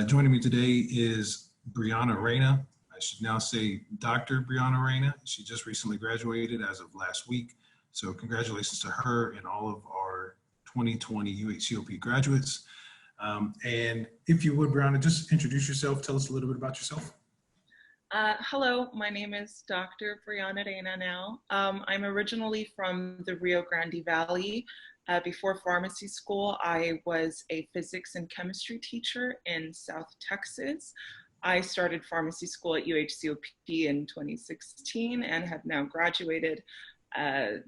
Joining me today is Briana Reyna. I should now say Dr. Briana Reyna. She just recently graduated as of last week. So congratulations to her and all of our 2020 UHCOP graduates. And if you would, Briana, just introduce yourself. Tell us a little bit about yourself. Hello, my name is Dr. Briana Reyna now. I'm originally from the Rio Grande Valley. Before pharmacy school, I was a physics and chemistry teacher in South Texas. I started pharmacy school at UHCOP in 2016 and have now graduated. And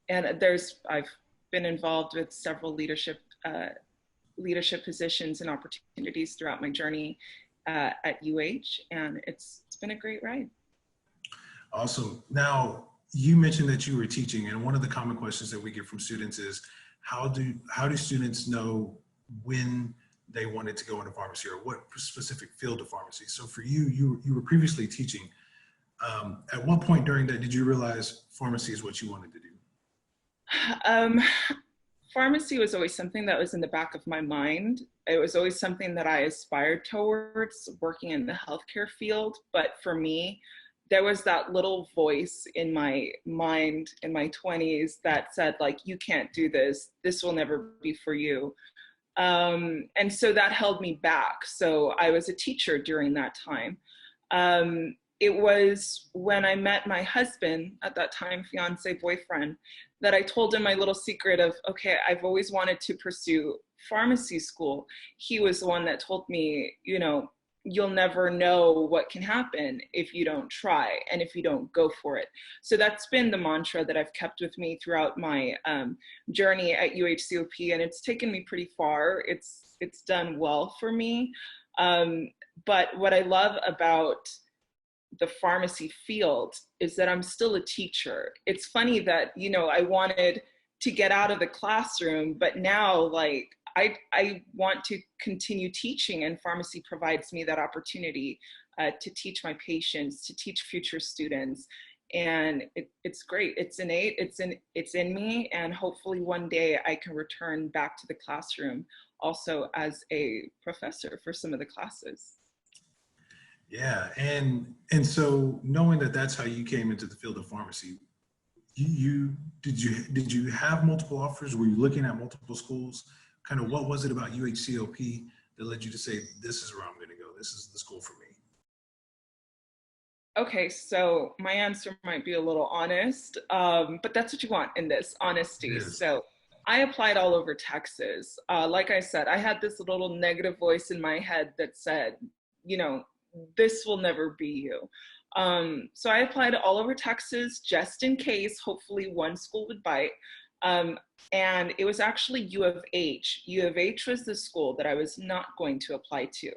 I've been involved with several leadership positions and opportunities throughout my journey at UH, and it's been a great ride. Awesome. Now, you mentioned that you were teaching, and one of the common questions that we get from students is, how do students know when they wanted to go into pharmacy or what specific field of pharmacy? So for you, you were previously teaching. At what point during that did you realize pharmacy is what you wanted to do? Pharmacy was always something that was in the back of my mind. It was always something that I aspired towards, working in the healthcare field. But for me, there was that little voice in my mind in my 20s that said, like, you can't do this. This will never be for you. And so that held me back. So I was a teacher during that time. It was when I met my husband, at that time, fiance, boyfriend, that I told him my little secret of, okay, I've always wanted to pursue pharmacy school. He was the one that told me, you know, you'll never know what can happen if you don't try and if you don't go for it. So that's been the mantra that I've kept with me throughout my journey at UHCOP, and it's taken me pretty far. It's done well for me. But what I love about the pharmacy field is that I'm still a teacher. It's funny that, you know, I wanted to get out of the classroom, but now, like, I want to continue teaching, and pharmacy provides me that opportunity to teach my patients, to teach future students. And it's great. It's innate. It's in me. And hopefully one day I can return back to the classroom also as a professor for some of the classes. Yeah, and so knowing that that's how you came into the field of pharmacy, did you have multiple offers? Were you looking at multiple schools? Kind of what was it about UHCOP that led you to say, this is where I'm going to go? This is the school for me. Okay, so my answer might be a little honest, but that's what you want in this, honesty. Yes. So I applied all over Texas. Like I said, I had this little negative voice in my head that said, you know, this will never be you. So I applied all over Texas just in case, hopefully one school would bite. And it was actually U of H. U of H was the school that I was not going to apply to,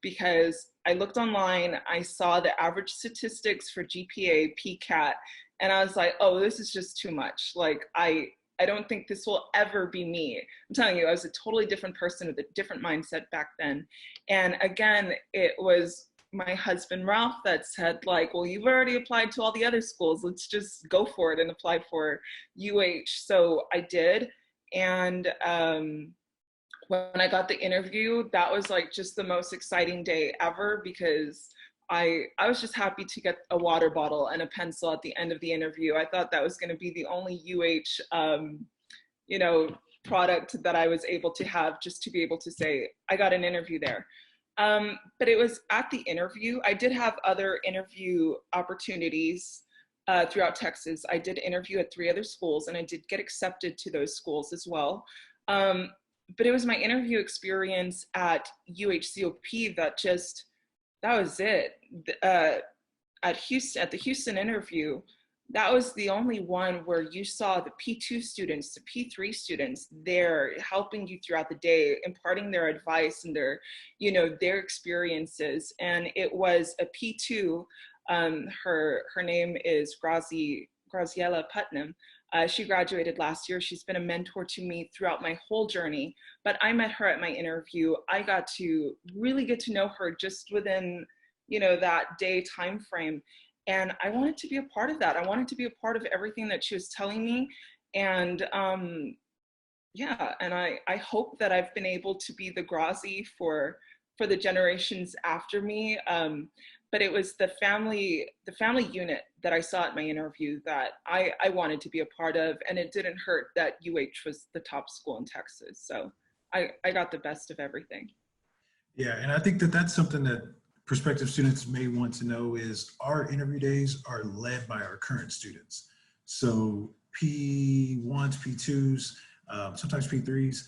because I looked online, I saw the average statistics for GPA, PCAT, and I was like, oh, this is just too much. Like, I don't think this will ever be me. I'm telling you, I was a totally different person with a different mindset back then. And again, it was my husband, Ralph, that said, like, well, you've already applied to all the other schools. Let's just go for it and apply for UH. So I did. And when I got the interview, that was like just the most exciting day ever, because I was just happy to get a water bottle and a pencil at the end of the interview. I thought that was going to be the only UH, you know, product that I was able to have, just to be able to say, I got an interview there. But it was at the interview. I did have other interview opportunities throughout Texas. I did interview at 3 other schools, and I did get accepted to those schools as well. But it was my interview experience at UHCOP that was it. At the Houston interview, that was the only one where you saw the P2 students, the P3 students there helping you throughout the day, imparting their advice and their, you know, their experiences. And it was a P2, her name is Graziella Putnam. She graduated last year. She's been a mentor to me throughout my whole journey, but I met her at my interview. I got to really get to know her just within, you know, that day time frame. And I wanted to be a part of that. I wanted to be a part of everything that she was telling me. And yeah, and I hope that I've been able to be the Grazi for for the generations after me. But it was the family unit that I saw at my interview that I wanted to be a part of, and it didn't hurt that UH was the top school in Texas. So I got the best of everything. Yeah, and I think that that's something that prospective students may want to know is our interview days are led by our current students. So P1s, P2s, sometimes P3s,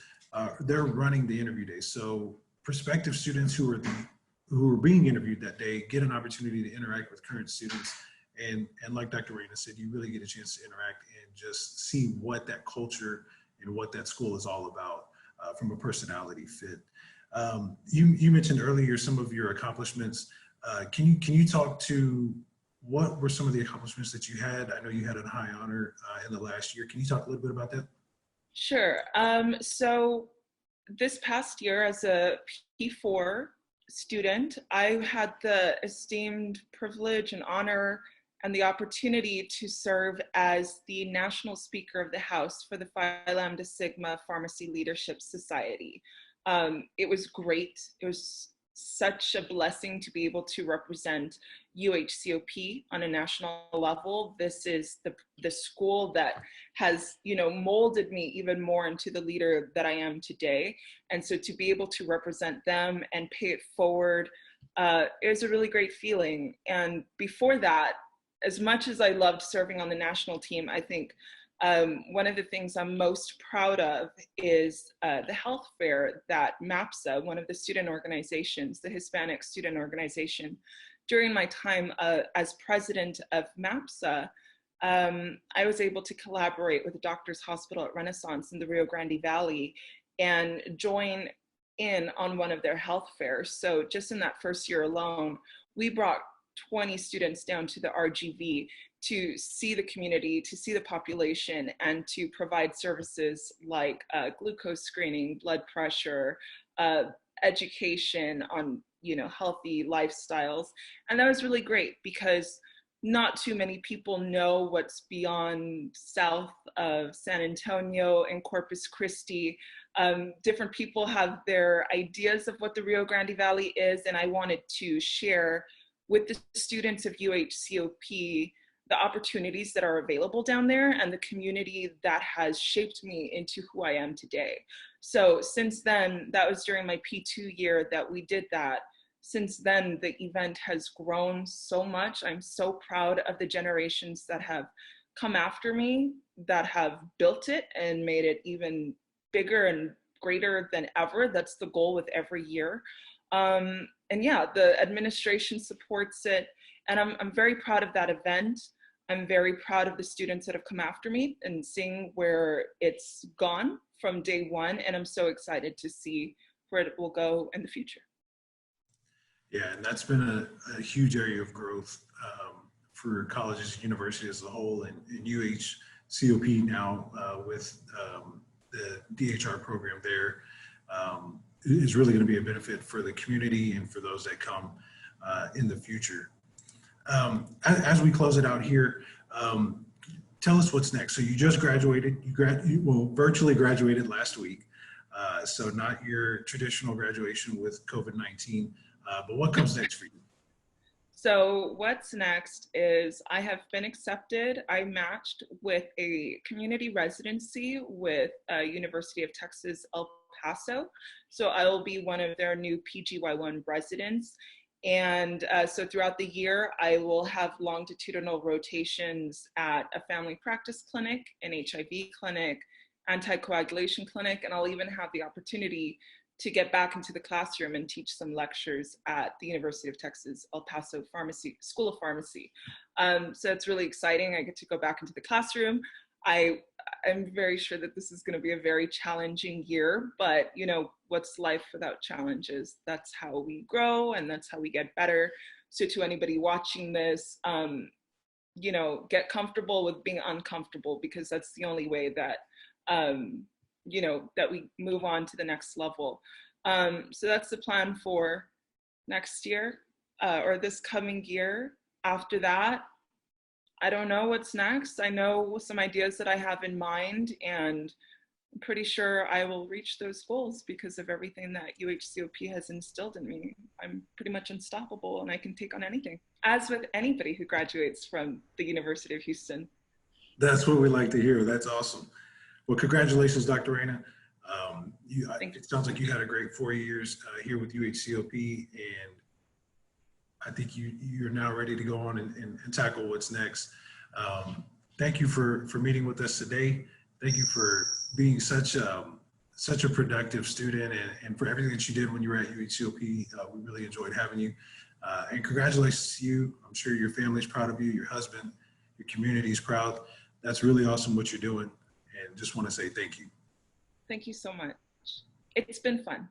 they're running the interview days. So prospective students who are being interviewed that day get an opportunity to interact with current students. And like Dr. Reyna said, you really get a chance to interact and just see what that culture and what that school is all about from a personality fit. You mentioned earlier some of your accomplishments. Can you talk to what were some of the accomplishments that you had? I know you had a high honor in the last year. Can you talk a little bit about that? Sure. So this past year as a P4 student, I had the esteemed privilege and honor and the opportunity to serve as the National Speaker of the House for the Phi Lambda Sigma Pharmacy Leadership Society. It was great. It was such a blessing to be able to represent UHCOP on a national level. This is the school that has, molded me even more into the leader that I am today. And so to be able to represent them and pay it forward, it was a really great feeling. And before that, as much as I loved serving on the national team, I think one of the things I'm most proud of is the health fair that MAPSA, one of the student organizations, the Hispanic student organization, during my time as president of MAPSA, I was able to collaborate with the Doctors Hospital at Renaissance in the Rio Grande Valley and join in on one of their health fairs. So just in that first year alone, we brought 20 students down to the RGV to see the community, to see the population, and to provide services like glucose screening, blood pressure, education on healthy lifestyles. And that was really great because not too many people know what's beyond south of San Antonio and Corpus Christi. Different people have their ideas of what the Rio Grande Valley is, and I wanted to share with the students of UHCOP the opportunities that are available down there and the community that has shaped me into who I am today. So since then, that was during my P2 year that we did that. Since then, the event has grown so much. I'm so proud of the generations that have come after me, that have built it and made it even bigger and greater than ever. That's the goal with every year. And yeah, the administration supports it. And I'm very proud of that event. I'm very proud of the students that have come after me and seeing where it's gone from day one. And I'm so excited to see where it will go in the future. Yeah, and that's been a huge area of growth for colleges and universities as a whole, and UHCOP now with the DHR program there is really going to be a benefit for the community and for those that come in the future. As we close it out here, tell us what's next. So you just graduated, you virtually graduated last week. So not your traditional graduation with COVID-19, but what comes next for you? So what's next is I have been accepted. I matched with a community residency with University of Texas, El Paso. So I will be one of their new PGY1 residents. And so throughout the year, I will have longitudinal rotations at a family practice clinic, an HIV clinic, anticoagulation clinic, and I'll even have the opportunity to get back into the classroom and teach some lectures at the University of Texas, El Paso School of Pharmacy. So it's really exciting. I get to go back into the classroom. I'm very sure that this is going to be a very challenging year, but what's life without challenges? That's how we grow and that's how we get better. So to anybody watching this, get comfortable with being uncomfortable, because that's the only way that that we move on to the next level. So that's the plan for next year or this coming year. After that, I don't know what's next. I know some ideas that I have in mind, and I'm pretty sure I will reach those goals because of everything that UHCOP has instilled in me. I'm pretty much unstoppable and I can take on anything, as with anybody who graduates from the University of Houston. That's what we like to hear. That's awesome. Well, congratulations, Dr. Reyna. It sounds like you had a great 4 years here with UHCOP, and I think you're now ready to go on and tackle what's next. Thank you for meeting with us today. Thank you for being such a productive student, and for everything that you did when you were at UHCOP. We really enjoyed having you. And congratulations to you. I'm sure your family's proud of you, your husband, your community is proud. That's really awesome what you're doing. And just want to say thank you. Thank you so much. It's been fun.